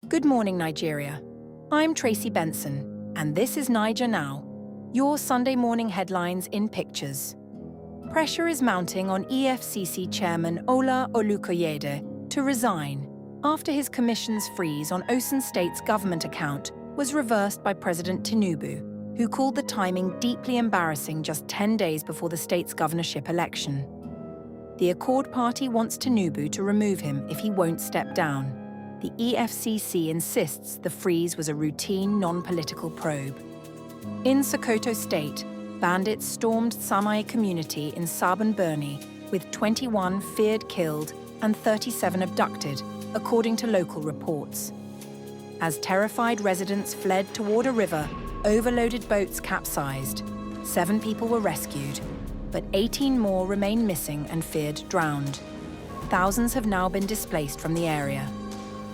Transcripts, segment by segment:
Good morning, Nigeria. I'm Tracy Benson, and this is Naija Now, your Sunday morning headlines in pictures. Pressure is mounting on EFCC Chairman Ola Olukoyede to resign after his commission's freeze on Osun State's government account was reversed by President Tinubu, who called the timing deeply embarrassing just 10 days before the state's governorship election. The Accord Party wants Tinubu to remove him if he won't step down. The EFCC insists the freeze was a routine, non-political probe. In Sokoto State, bandits stormed Tsamaye community in Sabon Birni, with 21 feared killed and 37 abducted, according to local reports. As terrified residents fled toward a river, overloaded boats capsized. 7 people were rescued, but 18 more remain missing and feared drowned. Thousands have now been displaced from the area.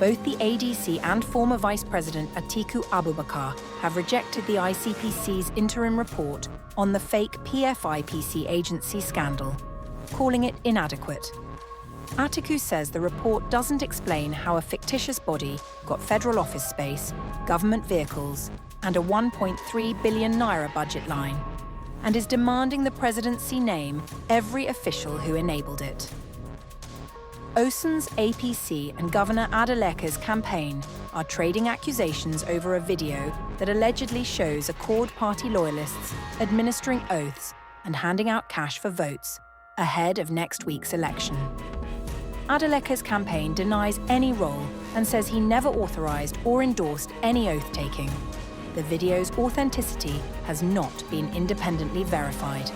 Both the ADC and former Vice President Atiku Abubakar have rejected the ICPC's interim report on the fake PFIPC agency scandal, calling it inadequate. Atiku says the report doesn't explain how a fictitious body got federal office space, government vehicles, and a 1.3 billion naira budget line, and is demanding the presidency name every official who enabled it. Osun's APC and Governor Adeleke's campaign are trading accusations over a video that allegedly shows Accord Party loyalists administering oaths and handing out cash for votes ahead of next week's election. Adeleke's campaign denies any role and says he never authorized or endorsed any oath-taking. The video's authenticity has not been independently verified.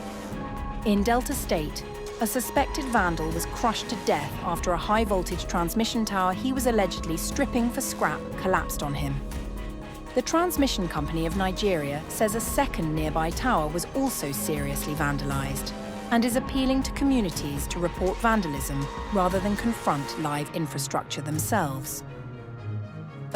In Delta State, a suspected vandal was crushed to death after a high-voltage transmission tower he was allegedly stripping for scrap collapsed on him. The Transmission Company of Nigeria says a second nearby tower was also seriously vandalized and is appealing to communities to report vandalism rather than confront live infrastructure themselves.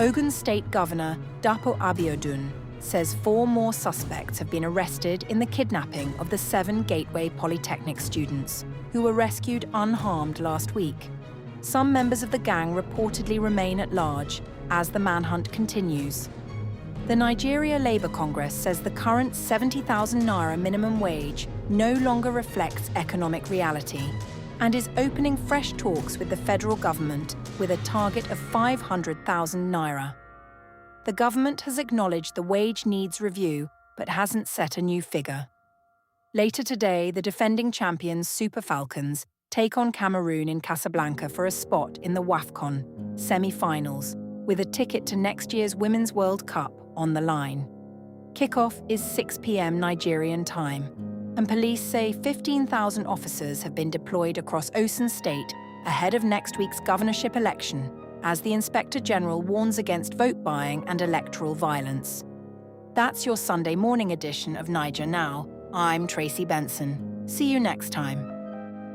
Ogun State Governor Abiodun says 4 more suspects have been arrested in the kidnapping of the 7 Gateway Polytechnic students, who were rescued unharmed last week. Some members of the gang reportedly remain at large as the manhunt continues. The Nigeria Labour Congress says the current 70,000 naira minimum wage no longer reflects economic reality and is opening fresh talks with the federal government with a target of 500,000 naira. The government has acknowledged the wage needs review, but hasn't set a new figure. Later today, the defending champions Super Falcons take on Cameroon in Casablanca for a spot in the WAFCON semi-finals, with a ticket to next year's Women's World Cup on the line. Kickoff is 6 p.m. Nigerian time, and police say 15,000 officers have been deployed across Osun State ahead of next week's governorship election, as the Inspector General warns against vote buying and electoral violence. That's your Sunday morning edition of Naija Now. I'm Tracy Benson. See you next time.